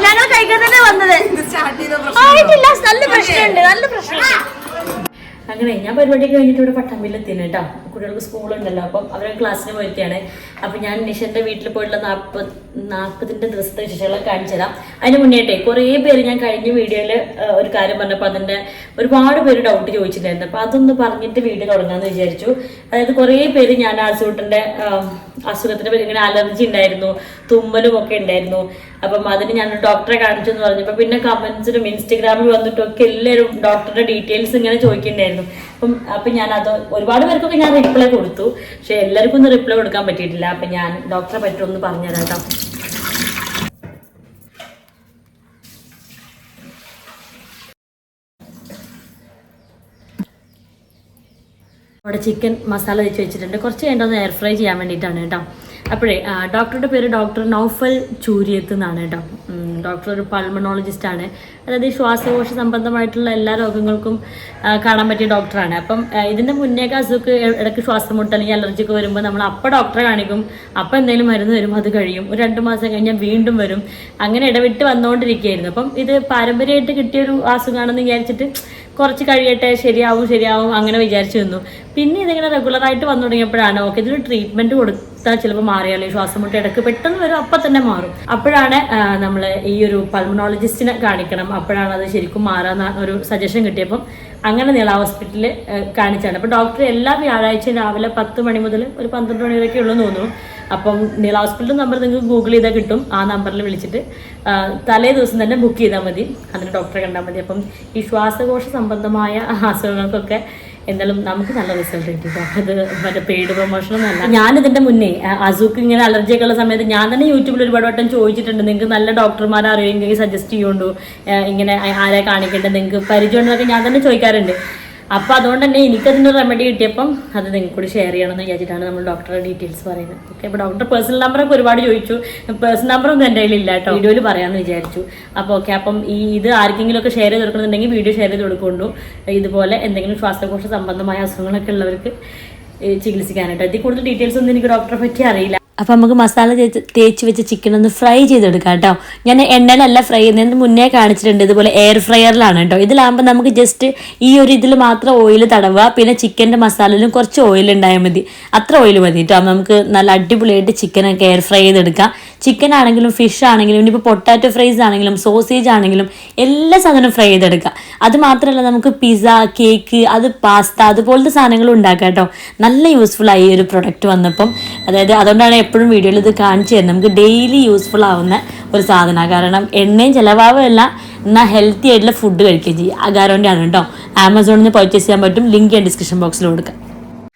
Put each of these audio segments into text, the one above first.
ഞങ്ങൾ കഴിക്കാൻ തന്നെ വന്നത് ആയിട്ടില്ല. നല്ല പ്രശ്നമുണ്ട്, നല്ല പ്രശ്നമുണ്ട്. അങ്ങനെ ഞാൻ പരിപാടിക്ക് കഴിഞ്ഞിട്ട് ഇവിടെ പട്ടാമ്പിയിലെത്തിയാണ് കേട്ടോ. കുട്ടികൾക്ക് സ്കൂളുണ്ടല്ലോ, അപ്പം അവരെ ക്ലാസ്സിന് പോയിരിക്കുകയാണ്. അപ്പം ഞാൻ നിഷന്റെ വീട്ടിൽ പോയിട്ടുള്ള 40 ദിവസത്തെ വിശേഷങ്ങളൊക്കെ കാണിച്ചു തരാം. അതിന് മുന്നേട്ടെ കുറേ പേര് ഞാൻ കഴിഞ്ഞ വീഡിയോയിൽ ഒരു കാര്യം പറഞ്ഞപ്പോൾ അതിൻ്റെ ഒരുപാട് പേര് ഡൗട്ട് ചോദിച്ചിട്ടുണ്ടായിരുന്നു. അപ്പം അതൊന്ന് പറഞ്ഞിട്ട് വീഡിയോ തുടങ്ങാമെന്ന് വിചാരിച്ചു. അതായത് കുറേ പേര് ഞാൻ ആസൂട്ടൻ്റെ അസുഖത്തിൻ്റെ പേര് ഇങ്ങനെ അലർജി ഉണ്ടായിരുന്നു, തുമ്മലും ഒക്കെ ഉണ്ടായിരുന്നു. അപ്പം അതിന് ഞാൻ ഡോക്ടറെ കാണിച്ചു എന്ന് പറഞ്ഞപ്പോൾ പിന്നെ കമന്റ്സിലും ഇൻസ്റ്റഗ്രാമിൽ വന്നിട്ടും ഒക്കെ എല്ലാവരും ഡോക്ടറുടെ ഡീറ്റെയിൽസ് ഇങ്ങനെ ചോദിക്കുന്നുണ്ടായിരുന്നു. അപ്പം ഞാൻ അത് ഒരുപാട് പേർക്കൊക്കെ ഞാൻ റിപ്ലൈ കൊടുത്തു, പക്ഷെ എല്ലാവർക്കും ഒന്നും റിപ്ലൈ കൊടുക്കാൻ പറ്റിയിട്ടില്ല. അപ്പം ഞാൻ ഡോക്ടറെ പറ്റിയൊന്ന് പറഞ്ഞുതരാം കേട്ടോ. അവിടെ ചിക്കൻ മസാല വെച്ച് വെച്ചിട്ടുണ്ട്. കുറച്ച് കഴിഞ്ഞൊന്ന് എയർ ഫ്രൈ ചെയ്യാൻ വേണ്ടിയിട്ടാണ് കേട്ടോ. അപ്പോഴേ ഡോക്ടറുടെ പേര് ഡോക്ടർ നൗഫൽ ചൂരിയത്ത് എന്നാണ് കേട്ടോ. ഡോക്ടർ ഒരു പൾമണോളജിസ്റ്റ് ആണ്. അതായത് ശ്വാസകോശ സംബന്ധമായിട്ടുള്ള എല്ലാ രോഗങ്ങൾക്കും കാണാൻ പറ്റിയ ഡോക്ടറാണ്. അപ്പം ഇതിൻ്റെ മുന്നേക്ക് അസുഖം ഇടയ്ക്ക് ശ്വാസം മുട്ടൽ അല്ലെങ്കിൽ അലർജിക്ക് വരുമ്പോൾ നമ്മൾ അപ്പം ഡോക്ടറെ കാണിക്കും, അപ്പം എന്തെങ്കിലും മരുന്ന് വരും, അത് കഴിയും. ഒരു 2 മാസം കഴിഞ്ഞാൽ വീണ്ടും വരും. അങ്ങനെ ഇടവിട്ട് വന്നുകൊണ്ടിരിക്കുകയായിരുന്നു. അപ്പം ഇത് പാരമ്പര്യമായിട്ട് കിട്ടിയൊരു അസുഖമാണെന്ന് വിചാരിച്ചിട്ട് കുറച്ച് കഴിയട്ടെ, ശരിയാവും അങ്ങനെ വിചാരിച്ചു നിന്നു. പിന്നെ ഇതിങ്ങനെ റെഗുലറായിട്ട് വന്നു തുടങ്ങിയപ്പോഴാണ് ഓക്കെ ഇതിന് ട്രീറ്റ്മെൻറ്റ് കൊടുത്താൽ ചിലപ്പോൾ മാറിയാലേ ശ്വാസം മുട്ട ഇടയ്ക്ക് പെട്ടെന്ന് വരും, അപ്പം തന്നെ മാറും. അപ്പോഴാണ് നമ്മൾ ഈ ഒരു പൾമണോളജിസ്റ്റിനെ കാണിക്കണം, അപ്പോഴാണ് അത് ശരിക്കും മാറാന്ന ഒരു സജഷൻ കിട്ടിയപ്പം അങ്ങനെ നീള ഹോസ്പിറ്റലിൽ കാണിച്ചാണ്. അപ്പോൾ ഡോക്ടർ എല്ലാ വ്യാഴാഴ്ചയും രാവിലെ 10 മണി മുതൽ ഒരു 12 മണി വരെയൊക്കെ ഉള്ളൂ തോന്നുന്നു. അപ്പം നീള ഹോസ്പിറ്റൽ നമ്പർ നിങ്ങൾക്ക് ഗൂഗിൾ ചെയ്താൽ കിട്ടും. ആ നമ്പറിൽ വിളിച്ചിട്ട് തലേ ദിവസം തന്നെ ബുക്ക് ചെയ്താൽ മതി, അതിന് ഡോക്ടറെ കണ്ടാൽ മതി. അപ്പം ഈ ശ്വാസകോശ സംബന്ധമായ അസുഖങ്ങൾക്കൊക്കെ എന്തായാലും നമുക്ക് നല്ല റിസൾട്ട് കിട്ടിട്ടോ. അത് മറ്റേ പെയ്ഡ് പ്രൊമോഷനൊന്നുമല്ല. ഞാനിതിൻ്റെ മുന്നേ അസുഖം ഇങ്ങനെ അലർജിയൊക്കെ ഉള്ള സമയത്ത് ഞാൻ തന്നെ യൂട്യൂബിൽ ഒരുപാട് വട്ടം ചോദിച്ചിട്ടുണ്ട്, നിങ്ങൾക്ക് നല്ല ഡോക്ടർമാരെ അറിയുമെങ്കിൽ സജസ്റ്റ് ചെയ്യുകൊണ്ടു, ഇങ്ങനെ ആരെ കാണിക്കേണ്ടത് നിങ്ങൾക്ക് പരിചയമുണ്ടെന്നൊക്കെ ഞാൻ തന്നെ ചോദിക്കാറുണ്ട്. അപ്പോൾ അതുകൊണ്ട് തന്നെ എനിക്കതിൻ്റെ റെമഡി കിട്ടിയപ്പം അത് നിങ്ങൾക്ക് കൂടി ഷെയർ ചെയ്യണമെന്ന് വിചാരിച്ചിട്ടാണ് നമ്മൾ ഡോക്ടറുടെ ഡീറ്റെയിൽസ് പറയുന്നത്. ഓക്കെ, അപ്പോൾ ഡോക്ടർ പേഴ്സണൽ നമ്പറൊക്കെ ഒരുപാട് ചോദിച്ചു. പേഴ്സണൽ നമ്പറൊന്നും എൻ്റെ കയ്യിലില്ല കേട്ടോ, വീഡിയോയിൽ പറയാമെന്ന് വിചാരിച്ചു. അപ്പോൾ ഓക്കെ, അപ്പം ഇത് ആർക്കെങ്കിലും ഒക്കെ ഷെയർ ചെയ്ത് കൊടുക്കണമെന്നുണ്ടെങ്കിൽ വീഡിയോ ഷെയർ ചെയ്ത് കൊടുക്കൊണ്ടു. ഇതുപോലെ എന്തെങ്കിലും ശ്വാസകോശ സംബന്ധമായ അസുഖങ്ങളൊക്കെ ഉള്ളവർക്ക് ചികിത്സിക്കാനായിട്ട്. ഇതിൽ കൂടുതൽ ഡീറ്റെയിൽസ് ഒന്നും എനിക്ക് ഡോക്ടറെ പറ്റി അറിയില്ല. അപ്പം നമുക്ക് മസാല തേച്ച് വെച്ച് ചിക്കൻ ഒന്ന് ഫ്രൈ ചെയ്തെടുക്കാം കേട്ടോ. ഞാൻ എണ്ണയിലല്ല ഫ്രൈ ചെയ്യുന്നതിന് മുന്നേ കാണിച്ചിട്ടുണ്ട്, ഇതുപോലെ എയർ ഫ്രയറിലാണ് കേട്ടോ. ഇതിലാകുമ്പോൾ നമുക്ക് ജസ്റ്റ് ഈ ഒരു ഇതിൽ മാത്രം ഓയിൽ തടവുക, പിന്നെ ചിക്കൻ്റെ മസാലയിലും കുറച്ച് ഓയിൽ ഉണ്ടായാൽ മതി, അത്ര ഓയിൽ മതി കേട്ടോ. നമുക്ക് നല്ല അടിപൊളിയായിട്ട് ചിക്കനൊക്കെ എയർ ഫ്രൈ ചെയ്തെടുക്കാം. ചിക്കൻ ആണെങ്കിലും ഫിഷ് ആണെങ്കിലും ഇനിയിപ്പോൾ പൊട്ടാറ്റോ ഫ്രൈസ് ആണെങ്കിലും സോസേജ് ആണെങ്കിലും എല്ലാ സാധനവും ഫ്രൈ ചെയ്തെടുക്കാം. അത് മാത്രമല്ല നമുക്ക് പിസ്സ, കേക്ക്, അത് പാസ്ത അതുപോലത്തെ സാധനങ്ങളും ഉണ്ടാക്കാം കേട്ടോ. നല്ല യൂസ്ഫുൾ ആയി ഈ ഒരു പ്രൊഡക്റ്റ് വന്നപ്പം. അതായത് അതുകൊണ്ടാണ് എപ്പോഴും വീഡിയോയിൽ ഇത് കാണിച്ചു തരുന്നത്. നമുക്ക് ഡെയിലി യൂസ്ഫുൾ ആവുന്ന ഒരു സാധനമാണ്. കാരണം എണ്ണയും ചിലവാവുകയല്ല, എന്നാൽ ഹെൽത്തി ആയിട്ടുള്ള ഫുഡ് കഴിക്കുകയും ചെയ്യും. ആ ഗ്യാരണ്ടിയാണ് കേട്ടോ. ആമസോണിൽ നിന്ന് പർച്ചേസ് ചെയ്യാൻ പറ്റും, ലിങ്ക് ഞാൻ ഡിസ്ക്രിപ്ഷൻ ബോക്സിൽ കൊടുക്കാം.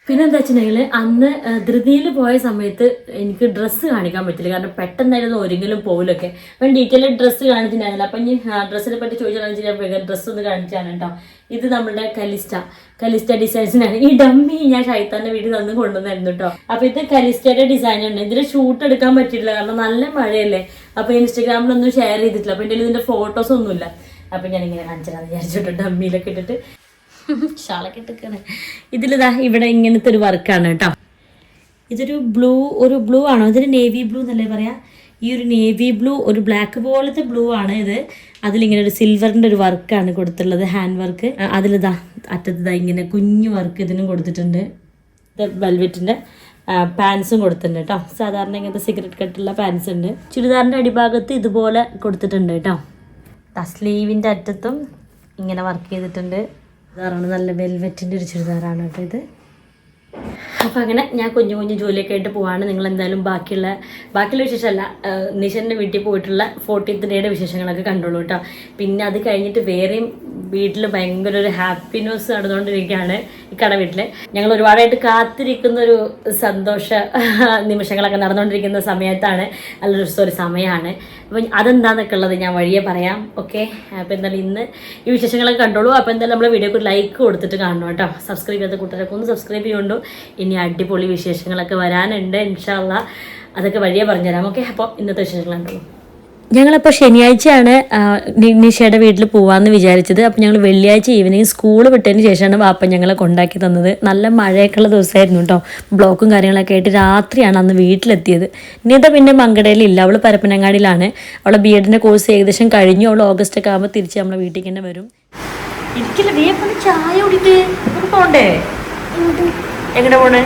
പിന്നെ എന്താ വെച്ചിട്ടുണ്ടെങ്കിൽ അന്ന് ധൃതിയിൽ പോയ സമയത്ത് എനിക്ക് ഡ്രസ്സ് കാണിക്കാൻ പറ്റില്ല, കാരണം പെട്ടെന്നായിരുന്നു ഒരുങ്ങലും പോകലൊക്കെ. അപ്പം ഡീറ്റെയിൽ ഡ്രസ്സ് കാണിച്ചിട്ടുണ്ടായിരുന്നില്ല. അപ്പം ഇനി ഡ്രസ്സിനെ പറ്റി ചോദിച്ചാൽ ഡ്രസ്സ് ഒന്ന് കാണിച്ചാണ് കേട്ടോ. ഇത് നമ്മുടെ കലിസ്റ്റ ഡിസൈൻസിനാണ്. ഈ ഡമ്മി ഞാൻ ഷൈത്താന്റെ വീട്ടിൽ നിന്ന് കൊണ്ടുവന്നായിരുന്നു കേട്ടോ. അപ്പൊ ഇത് കലിസ്റ്റയുടെ ഡിസൈൻ ഉണ്ട്. ഇതിന് ഷൂട്ട് എടുക്കാൻ പറ്റിയിട്ടില്ല, കാരണം നല്ല മഴയല്ലേ. അപ്പൊ ഇൻസ്റ്റഗ്രാമിലൊന്നും ഷെയർ ചെയ്തിട്ടില്ല. അപ്പൊ എൻ്റെ ഇതിന്റെ ഫോട്ടോസ് ഒന്നുമില്ല. അപ്പൊ ഞാനിങ്ങനെ കാണിച്ചാൽ വിചാരിച്ചിട്ട് ഡമ്മിയിലൊക്കെ ഇട്ടിട്ട് ഷാളൊക്കെ ഇട്ടിരിക്കണേ. ഇതിലിതാ ഇവിടെ ഇങ്ങനത്തെ ഒരു വർക്കാണ് കേട്ടോ. ഇതൊരു ബ്ലൂ ആണോ, ഇതൊരു നേവി ബ്ലൂ എന്നല്ലേ പറയാ. ഈ ഒരു നേവി ബ്ലൂ, ഒരു ബ്ലാക്ക് പോലത്തെ ബ്ലൂ ആണ് ഇത്. അതിലിങ്ങനെ ഒരു സിൽവറിൻ്റെ ഒരു വർക്കാണ് കൊടുത്തിട്ടുള്ളത്, ഹാൻഡ് വർക്ക്. അതിലിതാ അറ്റത്തിതാ ഇങ്ങനെ കുഞ്ഞു വർക്ക് ഇതിനും കൊടുത്തിട്ടുണ്ട്. ഇത് വെൽവെറ്റിൻ്റെ പാൻസും കൊടുത്തിട്ടുണ്ട് കേട്ടോ. സാധാരണ ഇങ്ങനത്തെ സിഗരറ്റ് കട്ടുള്ള പാൻസ് ഉണ്ട്. ചുരിദാറിൻ്റെ അടിഭാഗത്ത് ഇതുപോലെ കൊടുത്തിട്ടുണ്ട് കേട്ടോ. സ്ലീവിൻ്റെ അറ്റത്തും ഇങ്ങനെ വർക്ക് ചെയ്തിട്ടുണ്ട്. ചുരിദാറാണ്, നല്ല വെൽവെറ്റിൻ്റെ ഒരു ചുരിദാറാണ് കേട്ടോ ഇത്. അപ്പം അങ്ങനെ ഞാൻ കുഞ്ഞു കുഞ്ഞു ജോലിയൊക്കെ ആയിട്ട് പോവാണ്. നിങ്ങൾ എന്തായാലും ബാക്കിയുള്ള വിശേഷമല്ല, നിഷൻ്റെ വീട്ടിൽ പോയിട്ടുള്ള 40th ഡേയുടെ വിശേഷങ്ങളൊക്കെ കണ്ടോളൂ കേട്ടോ. പിന്നെ അത് കഴിഞ്ഞിട്ട് വേറെയും വീട്ടിൽ ഭയങ്കര ഒരു ഹാപ്പി ന്യൂസ് നടന്നുകൊണ്ടിരിക്കുകയാണ്. ഈ കട വീട്ടിൽ ഞങ്ങൾ ഒരുപാടായിട്ട് കാത്തിരിക്കുന്ന ഒരു സന്തോഷ നിമിഷങ്ങളൊക്കെ നടന്നുകൊണ്ടിരിക്കുന്ന സമയത്താണ്, നല്ലൊരു സമയമാണ്. അപ്പം അതെന്താണെന്നൊക്കെ ഉള്ളത് ഞാൻ വഴിയെ പറയാം. ഓക്കെ, അപ്പോൾ എന്തായാലും ഇന്ന് ഈ വിശേഷങ്ങളൊക്കെ കണ്ടോളൂ. അപ്പോൾ എന്തായാലും നമ്മുടെ വീഡിയോക്ക് ഒരു ലൈക്ക് കൊടുത്തിട്ട് കാണണം കേട്ടോ. സബ്സ്ക്രൈബ് ചെയ്യാത്ത കൂട്ടുകാരൊക്കെ ഒന്ന് സബ്സ്ക്രൈബ് ചെയ്യുന്നുണ്ടോ. ഇനി അടിപൊളി വിശേഷങ്ങളൊക്കെ വരാനുണ്ട് ഇൻഷാ അല്ലാഹ്. അതൊക്കെ വഴിയെ പറഞ്ഞുതരാം. ഓക്കെ, അപ്പോൾ ഇന്നത്തെ വിശേഷങ്ങൾ കണ്ടോളൂ. ഞങ്ങളപ്പോൾ ശനിയാഴ്ചയാണ് നിഷയുടെ വീട്ടിൽ പോകാമെന്ന് വിചാരിച്ചത്. അപ്പോൾ ഞങ്ങൾ വെള്ളിയാഴ്ച ഈവനിങ് സ്കൂൾ വിട്ടതിന് ശേഷമാണ് വാപ്പ ഞങ്ങളെ കൊണ്ടാക്കി തന്നത്. നല്ല മഴയൊക്കെയുള്ള ദിവസമായിരുന്നു കേട്ടോ. ബ്ലോക്കും കാര്യങ്ങളൊക്കെ ആയിട്ട് രാത്രിയാണ് അന്ന് വീട്ടിലെത്തിയത്. നിത പിന്നെ മങ്കടയിലില്ല, അവൾ പരപ്പനങ്ങാടിയിലാണ്. അവളെ BEdൻ്റെ കോഴ്സ് ഏകദേശം കഴിഞ്ഞു. അവൾ ഓഗസ്റ്റ് ഒക്കെ ആകുമ്പോൾ തിരിച്ച് നമ്മളെ വീട്ടിലേക്ക് തന്നെ വരും. ഇരിക്കില്ല, നീ എപ്പോഴും ചായ കുടിക്ക് പോണ്ടേ? എങ്ങനെ പോണേ?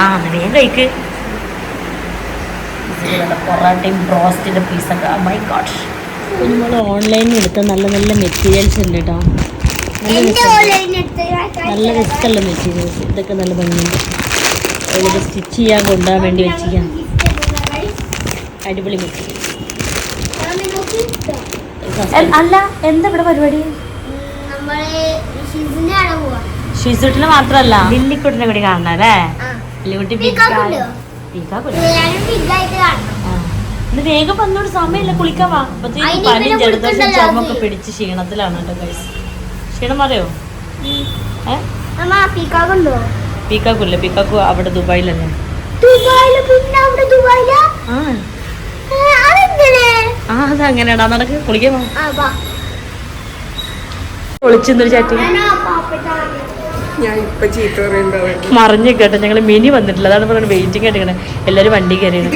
ആ വേഗം കഴിക്ക്. പൊറാട്ടയും ബ്രോസ്റ്റിൻ്റെ പീസൊക്കെ, മൈ ഗോഡ്. നമ്മൾ ഓൺലൈനിൽ എടുത്ത നല്ല നല്ല മെറ്റീരിയൽസ് ഉണ്ട് കേട്ടോ. നല്ല റിസ്ക്കുള്ള മെറ്റീരിയൽസ്. ഇതൊക്കെ നല്ല ഭംഗിയുണ്ട്. അവളിത് സ്റ്റിച്ച് ചെയ്യാൻ കൊണ്ടുപോകാൻ വേണ്ടി വെച്ചിരിക്കാം. അടിപൊളി മെറ്റീരിയൽസ്. അല്ല, എന്താ ഇവിടെ പരിപാടി? ഷിസുട്ടിന് മാത്രല്ല ലില്ലിക്കുട്ടിനെ കൂടി കാണണം അല്ലേ? ലില്ലിക്കുട്ടി ഇന്ന് വേഗം വന്നോട് സമയമില്ല, കുളിക്കാൻ വാ. അപ്പത്തേക്ക് പനി ജലദോഷം ചുമൊക്കെ പിടിച്ച് ക്ഷീണത്തിലാണ് കേട്ടോ ഗൈസ്. ക്ഷീണം അറിയോ? പീക്കാക്കില്ല, പീക്കാക്കു അവിടെ ദുബായിലല്ലേ? അതങ്ങനെയാടാ. നടക്ക് കുളിക്കാൻ വാ. കുളിച്ചെന്നൊരു ചാറ്റി മറിഞ്ഞു കേട്ടോ. ഞങ്ങൾ മിനി വന്നിട്ടില്ല, അതാണ് പറയുന്നത്. വെയിറ്റിംഗ് ആയിട്ടിങ്ങനെ എല്ലാരും വണ്ടി കയറിയാണ്.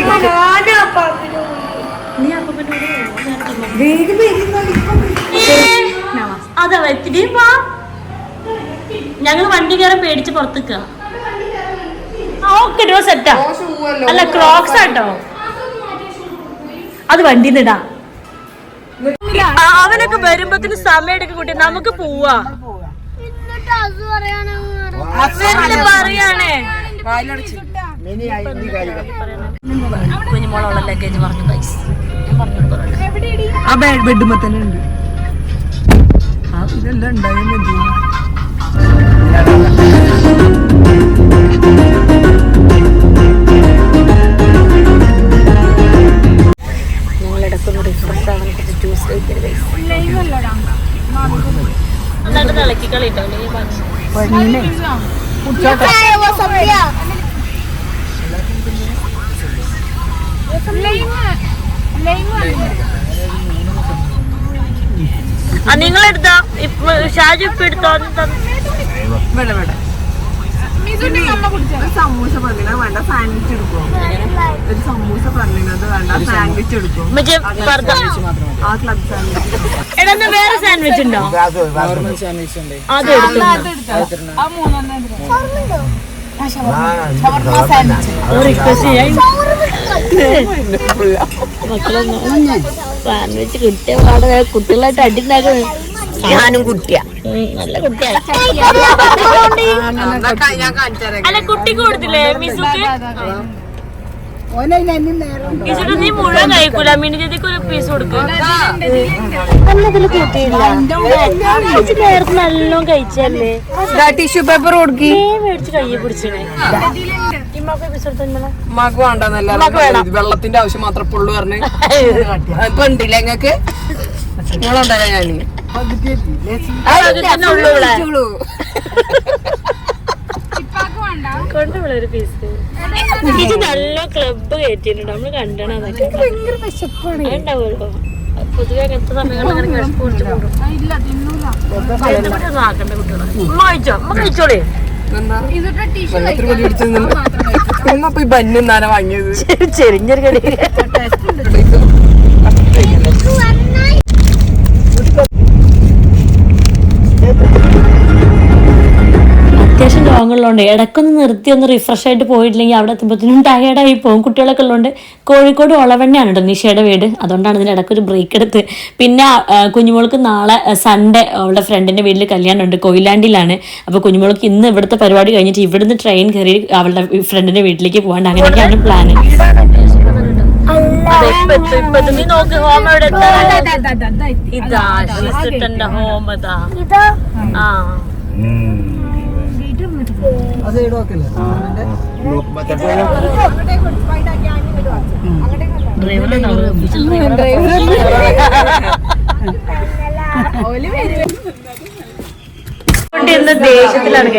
അതാ വെച്ചിട്ട് ഞങ്ങൾ വണ്ടി കയറാൻ പേടിച്ച് പുറത്തേക്ക. ഓക്കെ, സെറ്റാ. അല്ല, ക്രോക്സ് ആട്ടോ. അത് വണ്ടിന്ന് ഇടാ. അവനൊക്കെ വരുമ്പത്തിന് സമയം എടുക്ക കുട്ടി, നമുക്ക് പോവാ. പറയാണേ കുഞ്ഞുമോളുള്ള ലഗേജ് പറഞ്ഞു ഗൈസ്. ഞാൻ പറഞ്ഞു ബെഡ്മ തന്നെ ഉണ്ട്. ഇതെല്ലാം ഉണ്ടായാൽ മതി. ഞങ്ങളിടക്കൊന്ന് റിഫ്രഷ് ആവാൻ കുറച്ച് ജ്യൂസ് കഴിക്കരുത്. എന്നിട്ട് തിളക്കി കളിട്ടോ. നിങ്ങളെടുത്തോ? ഷാജി ഇപ്പൊ എടുത്തോ? സമൂസ പറഞ്ഞ വേണ്ട, സാൻഡ്വിച്ച് എടുക്കും. ഒരു സമൂസ പറഞ്ഞത് വേണ്ട, സാൻഡ്വിച്ച് എടുക്കും. എടാ, വേറെ സാൻഡ്വിച്ച് ഉണ്ടോ? അത് സാൻഡ്വിച്ച് കിട്ടിയ പാടെ കുട്ടികളായിട്ട് അടിണ്ടാക്കുന്നത്. ഞാനും കുട്ടിയാ, നല്ല കുട്ടിയാണ്. അല്ല, കുട്ടിക്ക് കൊടുത്തില്ലേ മിസുക്ക്? നീ മുഴുവൻ കഴിക്കൂല, മിനി ചേച്ചിക്ക് ഒരു പീസ് കൊടുക്കും. നല്ലതിൽ കൂട്ടിയില്ല, നേരത്തെ നല്ലോണം കഴിച്ചല്ലേ. ടിഷ്യൂ പേപ്പർ കൊടുക്കി മേടിച്ച് കയ്യെ പിടിച്ചേ. ഉമ്മാക്ക് വേണ്ടെന്നല്ല, വെള്ളത്തിന്റെ ആവശ്യം മാത്രം പുള്ളു പറഞ്ഞ് ഇപ്പൊ ഉണ്ടില്ല ഞങ്ങക്ക്. നിങ്ങളുണ്ടല്ലോ ഞാന് കൊണ്ടുപോളൊരു പീസ്. നല്ല ക്ലബ്ബ് കയറ്റിട്ടുണ്ട്, നമ്മള് കണ്ടണം. അതൊക്കെ ഉണ്ടാവുമല്ലോ പൊതുവെ അങ്ങനത്തെ സമയങ്ങളിൽ ആക്കണ്ട കുട്ടികളെ. ഉമ്മ കഴിച്ചോ? ഉമ്മ കഴിച്ചോളേ. ചെറിഞ്ഞൊരു കടി. അത്യാവശ്യം ലോങ് ഉള്ളതുകൊണ്ട് ഇടയ്ക്കൊന്ന് നിർത്തി ഒന്ന് റിഫ്രഷ് ആയിട്ട് പോയിട്ടില്ലെങ്കിൽ അവിടെ എത്തുമ്പോഴത്തേനും ടയേർഡായി പോകും. കുട്ടികളൊക്കെ ഉള്ളതുകൊണ്ട് കോഴിക്കോട് ഒളവണ്ണയാണ് കേട്ടോ നിഷയുടെ വീട്. അതുകൊണ്ടാണ് ഇതിന് ഇടയ്ക്കൊരു ബ്രേക്ക് എടുത്ത്. പിന്നെ കുഞ്ഞുമോൾക്ക് നാളെ സൺഡേ അവളുടെ ഫ്രണ്ടിൻ്റെ വീട്ടിൽ കല്യാണം ഉണ്ട്, കൊയിലാണ്ടിയിലാണ്. അപ്പോൾ കുഞ്ഞുമോൾക്ക് ഇന്ന് ഇവിടുത്തെ പരിപാടി കഴിഞ്ഞിട്ട് ഇവിടുന്ന് ട്രെയിൻ കയറി അവളുടെ ഫ്രണ്ടിൻ്റെ വീട്ടിലേക്ക് പോകാണ്ട് അങ്ങനെയൊക്കെയാണ് പ്ലാന്. ദേഷ്യത്തിലാണ്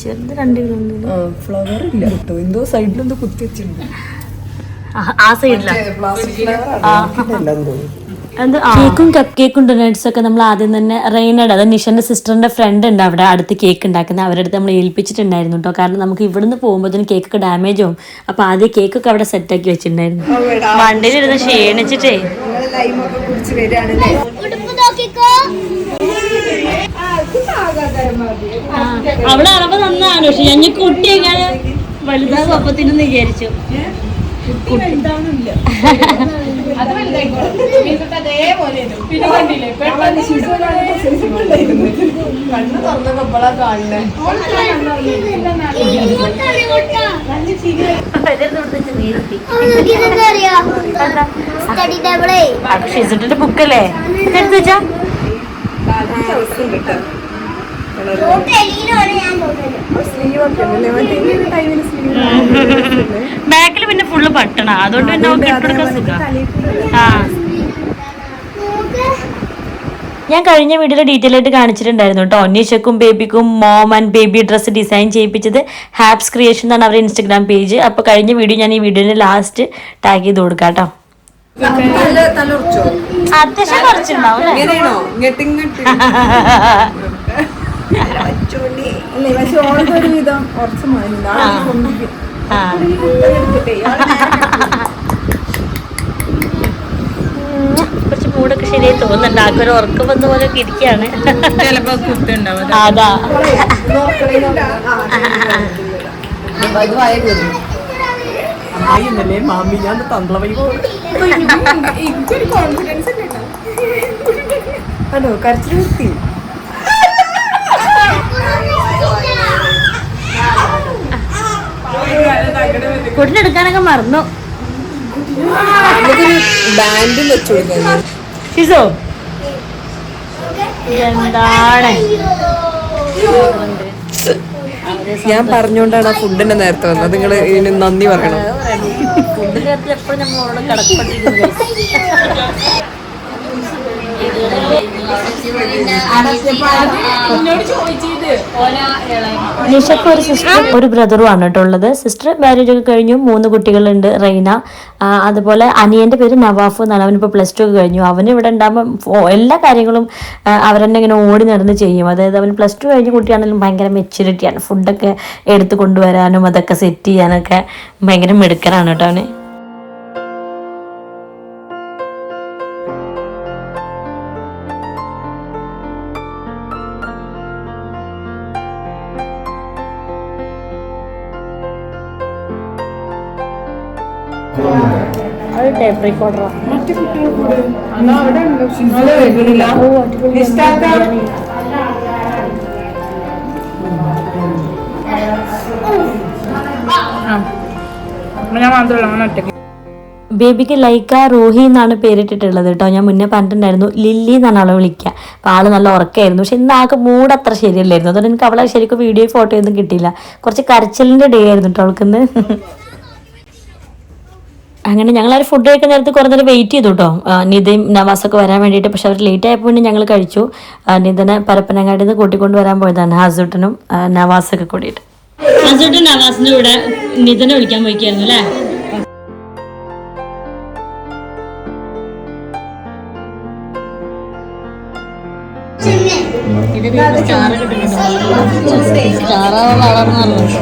ചെറുത് 2 ഫ്ലവർ ഇല്ല കേട്ടോ, എന്തോ സൈഡിലെന്തോ കുത്തി വെച്ചിട്ടുണ്ട്. ആ സൈഡിലാണ് കേക്കും കപ്പ് കേക്കും ഡൊനേറ്റ്സ് ഒക്കെ നമ്മൾ ആദ്യം തന്നെ റെയ്നഡ്, അത് നിഷന്റെ സിസ്റ്ററിന്റെ ഫ്രണ്ട് ഉണ്ട് അവിടെ അടുത്ത് കേക്ക് ഉണ്ടാക്കുന്നത്, അവരുടെ അടുത്ത് നമ്മൾ ഏൽപ്പിച്ചിട്ടുണ്ടായിരുന്നു കേട്ടോ. കാരണം നമുക്ക് ഇവിടുന്ന് പോകുമ്പോഴത്തേനും കേക്കൊക്കെ ഡാമേജ് ആവും. അപ്പൊ ആദ്യം കേക്കൊക്കെ അവിടെ സെറ്റാക്കി വെച്ചിട്ടുണ്ടായിരുന്നു. വണ്ടിയിലിരുന്ന് ക്ഷീണിച്ചിട്ടേ അവിടെ അളവ് നന്നാണ്. പക്ഷെ ഞാൻ കുട്ടിയെങ്ങനെ വലുതാകും അപ്പത്തിനെന്ന് വിചാരിച്ചു. ബുക്കല്ലേ എടുത്ത് വെച്ചാ ബാക്കിൽ പിന്നെ ഫുള്ള് പട്ടണ, അതുകൊണ്ട് പിന്നെ ഇട്ടെടുക്കാൻ സുഖം. ഞാൻ കഴിഞ്ഞ വീഡിയോയിൽ ഡീറ്റെയിൽ ആയിട്ട് കാണിച്ചിട്ടുണ്ടായിരുന്നു കേട്ടോ. നിഷക്കും ബേബിക്കും mom and baby dress design ചെയ്യിപ്പിച്ചത് ഹാപ്സ് ക്രിയേഷൻ എന്നാണ് അവരുടെ ഇൻസ്റ്റഗ്രാം പേജ്. അപ്പോൾ കഴിഞ്ഞ വീഡിയോ ഞാൻ ഈ വീഡിയോയിൽ ലാസ്റ്റ് ടാഗ് ചെയ്ത് കൊടുക്കാം കേട്ടോ. അത്യാവശ്യം കുറച്ചുണ്ടാവും കുറച്ച് മൂടൊക്കെ ശരിയായി തോന്നുന്നുണ്ട്. ആക്കൊരു ഉറക്കം വന്ന പോലെ ഒക്കെ ഇരിക്കുകയാണ്. അതാ മാമി ഞാൻ ഹലോ കരച്ചിൽ നിർത്തി. കുട്ടിനെടുക്കാനൊക്കെ മറന്നു. ബാൻഡിൽ വെച്ചു കൊടുക്കാൻ എന്താണ് ഞാൻ പറഞ്ഞോണ്ടാണ് ആ ഫുഡിന്റെ നേരത്തെ വന്നത്. നിങ്ങൾ ഇതിന് നന്ദി പറയണം. ഫുഡ് നേരത്തെ എപ്പോഴും നമ്മളോട് കിടക്കപ്പെട്ടിരിക്കുന്നു. നിഷക്ക് ഒരു സിസ്റ്റർ ഒരു ബ്രദറും ആണ് കേട്ടോ ഉള്ളത്. സിസ്റ്റർ മാരേജ് ഒക്കെ കഴിഞ്ഞു, 3 കുട്ടികളുണ്ട്. റെയ്ന, അതുപോലെ അനിയന്റെ പേര് നവാഫ് എന്നാണ്. അവനിപ്പോൾ +2 ഒക്കെ കഴിഞ്ഞു. അവന് ഇവിടെ ഉണ്ടാകുമ്പോൾ എല്ലാ കാര്യങ്ങളും അവരെന്നെ ഇങ്ങനെ ഓടി നടന്ന് ചെയ്യും. അതായത് അവൻ +2 കഴിഞ്ഞ കുട്ടിയാണെങ്കിലും ഭയങ്കര മെച്യൂരിറ്റിയാണ്. ഫുഡൊക്കെ എടുത്ത് കൊണ്ടുവരാനും അതൊക്കെ സെറ്റ് ചെയ്യാനൊക്കെ ഭയങ്കര മിടുക്കനാണ് കേട്ടോ അവന്. ടേപ്പ് റെക്കോർഡറോ ബേബിക്ക് ലൈക്ക റൂഹി എന്നാണ് പേരിട്ടിട്ടുള്ളത് കേട്ടോ. ഞാൻ മുന്നേ പറഞ്ഞിട്ടുണ്ടായിരുന്നു ലില്ലി എന്നാണ് അവളെ വിളിക്കുക. അപ്പോൾ ആള് നല്ല ഉറക്കമായിരുന്നു. പക്ഷെ ഇന്ന് ആൾക്ക് മൂഡ് അത്ര ശരിയല്ലായിരുന്നു. അതുകൊണ്ട് എനിക്ക് അവളെ ശരിക്കും വീഡിയോ ഫോട്ടോ ഒന്നും കിട്ടിയില്ല. കുറച്ച് കരച്ചിലിൻ്റെ ഡേ ആയിരുന്നു കേട്ടോ അവൾക്കിന്ന്. അങ്ങനെ ഞങ്ങളൊരു ഫുഡ് കഴിക്കുന്ന നേരത്ത് കുറേ നേരം വെയിറ്റ് ചെയ്തു കേട്ടോ, നിതയും നവാസൊക്കെ വരാൻ വേണ്ടിയിട്ട്. പക്ഷെ അവർ ലേറ്റ് ആയപ്പോൾ പിന്നെ ഞങ്ങൾ കഴിച്ചു. നിതനെ പരപ്പനങ്ങാടിൽ നിന്ന് കൂട്ടിക്കൊണ്ട് വരാൻ പോയതാണ് ഹസൂട്ടനും നവാസൊക്കെ കൂടിയിട്ട്. ഹസൂട്ടൻ നവാസിൻ്റെ കൂടെ നിതനെ വിളിക്കാൻ പോയിക്കായിരുന്നു അല്ലേ? സ്റ്റാർ കിട്ടുന്നുണ്ട്. സ്റ്റാറാവുള്ള ആളാണെന്ന് പറഞ്ഞു.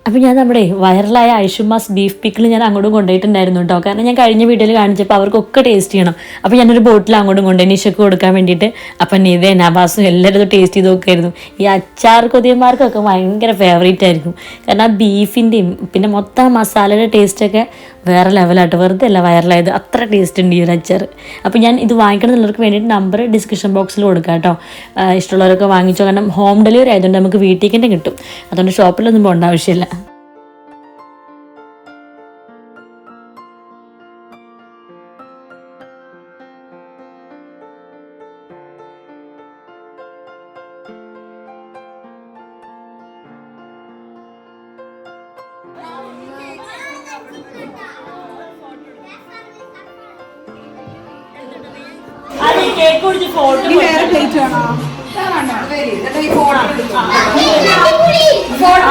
അപ്പോൾ ഞാൻ നമ്മുടെ വൈറലായ ഐഷുമാസ് ബീഫ് പിക്കിൾ ഞാൻ അങ്ങോട്ടും കൊണ്ടുപോയിട്ടുണ്ടായിരുന്നു കേട്ടോ. കാരണം ഞാൻ കഴിഞ്ഞ വീഡിയോയിൽ കാണിച്ചപ്പോൾ അവർക്കൊക്കെ ടേസ്റ്റ് ചെയ്യണം. അപ്പോൾ ഞാനൊരു ബോട്ടിൽ അങ്ങോട്ടും കൊണ്ടുപോയി നിഷയ്ക്ക് കൊടുക്കാൻ വേണ്ടിയിട്ട്. അപ്പം നിതേ നബാസും എല്ലാവരും ഇത് ടേസ്റ്റ് ചെയ്ത് നോക്കിയായിരുന്നു. ഈ അച്ചാർ കൊതിയന്മാർക്കൊക്കെ ഭയങ്കര ഫേവറേറ്റ് ആയിരിക്കും. കാരണം ആ ബീഫിൻ്റെയും പിന്നെ മൊത്തം മസാലയുടെ ടേസ്റ്റൊക്കെ വേറെ ലെവലായിട്ട്, വെറുതെ അല്ല വൈറലായത്, അത്ര ടേസ്റ്റ് ഉണ്ട് ഈ ഒരു അച്ചാർ. അപ്പോൾ ഞാൻ ഇത് വാങ്ങിക്കണമെന്നുള്ളവർക്ക് വേണ്ടിയിട്ട് നമ്പർ ഡിസ്ക്രിപ്ഷൻ ബോക്സിൽ കൊടുക്കാം കേട്ടോ. ഇഷ്ടമുള്ളവരൊക്കെ വാങ്ങിച്ചോ. കാരണം ഹോം ഡെലിവറി ആയതുകൊണ്ട് നമുക്ക് വീട്ടിലേക്ക് തന്നെ കിട്ടും. അതുകൊണ്ട് ഷോപ്പിലൊന്നും പോകേണ്ട ആവശ്യമില്ല. കേക്ക് കുടിച്ച് ഫോട്ടോ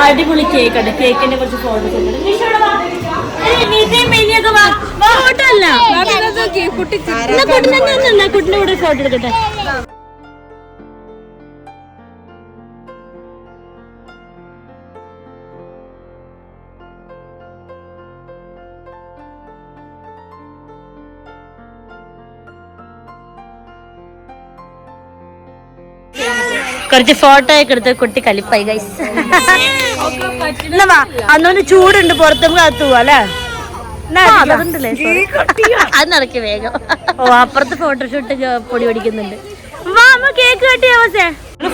അടിപൊളി കേക്ക് ഉണ്ട്. കേക്കിന്റെ കുറച്ച് ഫോട്ടോസ് ഫോട്ടോ അല്ല കുട്ടിന്റെ കൂടെ ഫോട്ടോ എടുക്കട്ടെ. കുറച്ച് ഫോട്ടോ ഒക്കെ എടുത്ത് കുട്ടി കലിപ്പായി ഗൈസ്. അന്നൊന്ന് ചൂടുണ്ട്, പുറത്തും കാത്തു പോവാ അല്ലേ? അത് നടക്കി വേഗം. ഓ അപ്പുറത്ത് ഫോട്ടോഷൂട്ട് പൊടി പിടിക്കുന്നുണ്ട്. കേക്ക് കട്ടി അവസേ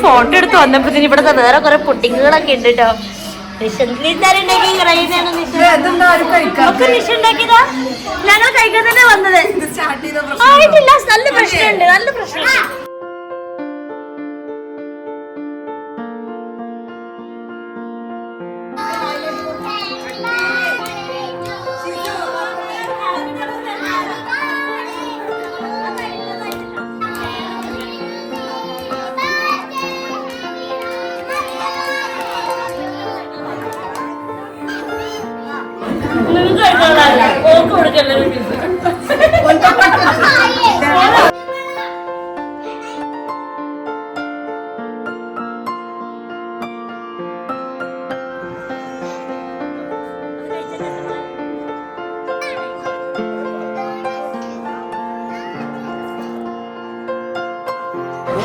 ഫോട്ടോ എടുത്ത് വന്നപ്പോഴത്തേന് ഇവിടെ വേറെ കുറെ പുട്ടിങ്ങുകളൊക്കെ ഉണ്ട് കേട്ടോ. ഞങ്ങൾ കഴിക്കാൻ തന്നെ വന്നത് ആയിട്ടില്ല. നല്ല പ്രശ്നമുണ്ട്, നല്ല പ്രശ്നമുണ്ട്.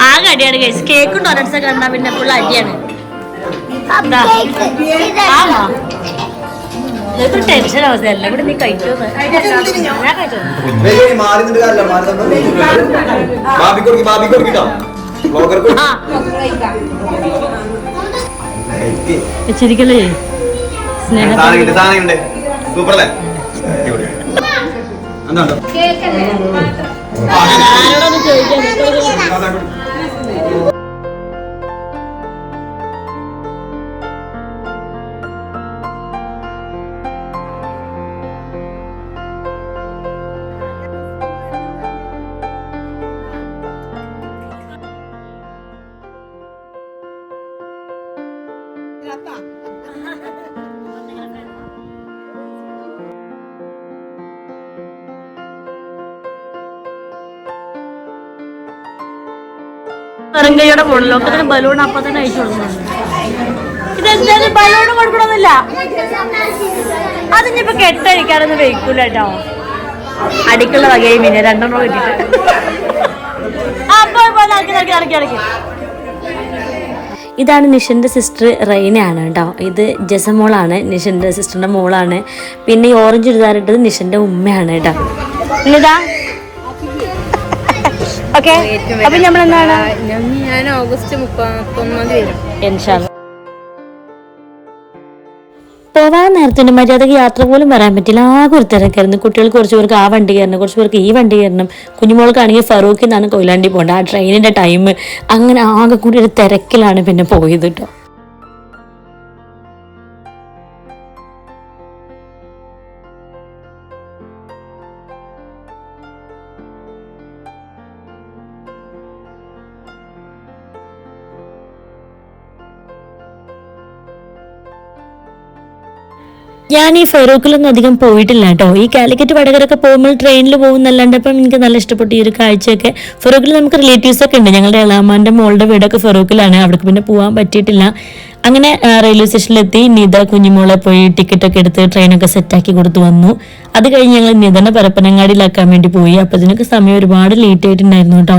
ആകെ അടിയാണ് കഴിച്ച്. കേക്കും ഡോണറ്റ്സ് ഒക്കെ കണ്ടാ പിന്നെ ഫുൾ അടിയാണ്. ടെൻഷൻ അവസ്ഥ എല്ലാം കൂടെ നീ കഴിക്കുമെന്ന് ഞാൻ കഴിച്ചോ. ശരിക്കല്ലേ സ്നേഹം സൂപ്പറല്ലേ? ആരോടൊന്നും ചോദിക്കാൻ കൈയുടെ മുകളിലൊക്കെ ബലൂൺ അപ്പൊ തന്നെ അയച്ചു കൊടുക്കുന്നുണ്ട്. ഇതെന്തായാലും ബലൂൺ കൊടുക്കണമെന്നില്ല. അതിനിപ്പോ കെട്ടഴിക്കാനൊന്നും വെക്കൂല കേട്ടോ. അടിക്കുള്ള വകയും പിന്നെ രണ്ടെണ്ണം കിട്ടിട്ട് ഇതാണ് നിഷന്റെ സിസ്റ്റർ റൈനയാണ് കേട്ടോ. ഇത് ജസമോളാണ്, നിഷന്റെ സിസ്റ്ററിന്റെ മോളാണ്. പിന്നെ ഈ ഓറഞ്ച് ചുരിദാറിട്ടത് നിഷന്റെ ഉമ്മയാണ് കേട്ടോ. ഇതാ ഓക്കെ. അപ്പൊ നമ്മൾ എന്താണ് ഞാൻ ഓഗസ്റ്റ് 31 വരും ഇൻഷാല്ലാ. പോവാൻ നേരത്തിന് മര്യാദക്ക് യാത്ര പോലും വരാൻ പറ്റില്ല. ആകെ ഒരു തിരക്കായിരുന്നു. കുട്ടികൾക്ക് കുറച്ച് പേർക്ക് ആ വണ്ടി കയറണം, കുറച്ച് പേർക്ക് ഈ വണ്ടി കയറണം. കുഞ്ഞുമോൾക്കാണെങ്കിൽ ഫറൂഖിൽ നിന്നാണ് കൊയിലാണ്ടി പോകേണ്ടത്. ആ ട്രെയിനിന്റെ ടൈം അങ്ങനെ ആകെ കൂടി ഒരു തിരക്കിലാണ് പിന്നെ പോയത് കേട്ടോ. ഞാൻ ഈ ഫറൂഖിലൊന്നും അധികം പോയിട്ടില്ല കേട്ടോ. ഈ കാലിക്കറ്റ് വടകരൊക്കെ പോകുമ്പോൾ ട്രെയിനിൽ പോകുന്നല്ലാണ്ട് അപ്പം എനിക്ക് നല്ല ഇഷ്ടപ്പെട്ടു ഈ ഒരു കാഴ്ചയൊക്കെ. ഫറൂഖിൽ നമുക്ക് റിലേറ്റീവ്സ് ഒക്കെ ഉണ്ട്. ഞങ്ങളുടെ എളാമാൻ്റെ മോളുടെ വീടൊക്കെ ഫറൂഖിലാണ്. അവിടേക്ക് പിന്നെ പോകാൻ പറ്റിയിട്ടില്ല. അങ്ങനെ റെയിൽവേ സ്റ്റേഷനിലെത്തി നിത കുഞ്ഞുമോളെ പോയി ടിക്കറ്റൊക്കെ എടുത്ത് ട്രെയിനൊക്കെ സെറ്റാക്കി കൊടുത്ത് വന്നു. അത് കഴിഞ്ഞ് ഞങ്ങൾ നിതനെ പരപ്പനങ്ങാടിയിലാക്കാൻ വേണ്ടി പോയി. അപ്പോൾ ഇതിനൊക്കെ സമയം ഒരുപാട് ലേറ്റ് ആയിട്ടുണ്ടായിരുന്നു കേട്ടോ.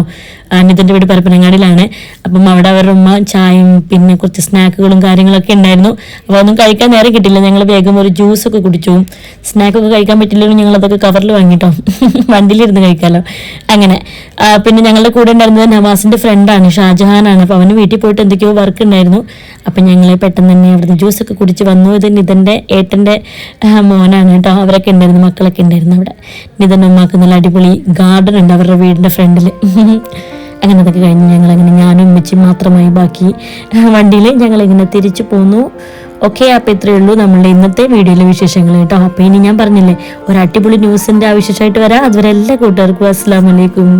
നിതൻ്റെ വീട് പരപ്പനങ്ങാടിയിലാണ്. അപ്പം അവിടെ അവരുടെ ഉമ്മ ചായയും പിന്നെ കുറച്ച് സ്നാക്കുകളും കാര്യങ്ങളൊക്കെ ഉണ്ടായിരുന്നു. അപ്പോൾ ഒന്നും കഴിക്കാൻ നേരം കിട്ടില്ല. ഞങ്ങൾ വേഗം ഒരു ജ്യൂസൊക്കെ കുടിച്ചു. സ്നാക്കൊക്കെ കഴിക്കാൻ പറ്റില്ലെങ്കിലും ഞങ്ങളതൊക്കെ കവറിൽ വാങ്ങിട്ടോ, വണ്ടിയിലിരുന്ന് കഴിക്കാമല്ലോ. അങ്ങനെ പിന്നെ ഞങ്ങളുടെ കൂടെ ഉണ്ടായിരുന്നത് നവാസിൻ്റെ ഫ്രണ്ടാണ്, ഷാജഹാനാണ്. അപ്പോൾ അവന് വീട്ടിൽ പോയിട്ട് എന്തൊക്കെയോ വർക്ക് ഉണ്ടായിരുന്നു. അപ്പം ഞങ്ങൾ പെട്ടെന്ന് തന്നെ അവിടുന്ന് ജ്യൂസൊക്കെ കുടിച്ച് വന്നു. ഇത് നിതൻ്റെ ഏട്ടൻ്റെ മോനാണ് കേട്ടോ. അവരൊക്കെ ഉണ്ടായിരുന്നു, മക്കളൊക്കെ ഉണ്ടായിരുന്നു അവിടെ. നിതൻ്റെ ഉമ്മാക്ക് നല്ല അടിപൊളി ഗാർഡൻ ഉണ്ട് അവരുടെ വീടിൻ്റെ ഫ്രണ്ടിൽ. അങ്ങനെ അതൊക്കെ കഴിഞ്ഞ് ഞങ്ങളങ്ങനെ ഞാനും ഉമ്മച്ചിയും മാത്രമായി ബാക്കി വണ്ടിയിൽ ഞങ്ങളിങ്ങനെ തിരിച്ചു പോന്നു. ഓക്കെ, അപ്പോൾ ഇത്രയേ ഉള്ളൂ നമ്മളുടെ ഇന്നത്തെ വീഡിയോയിലെ വിശേഷങ്ങൾ കേട്ടോ. അപ്പോൾ ഇനി ഞാൻ പറഞ്ഞില്ലേ ഒരു അടിപൊളി ന്യൂസിൻ്റെ വിശേഷമായിട്ട് വരാം. അതുവരെ എല്ലാ കൂട്ടുകാർക്കും അസ്സലാമു അലൈക്കും.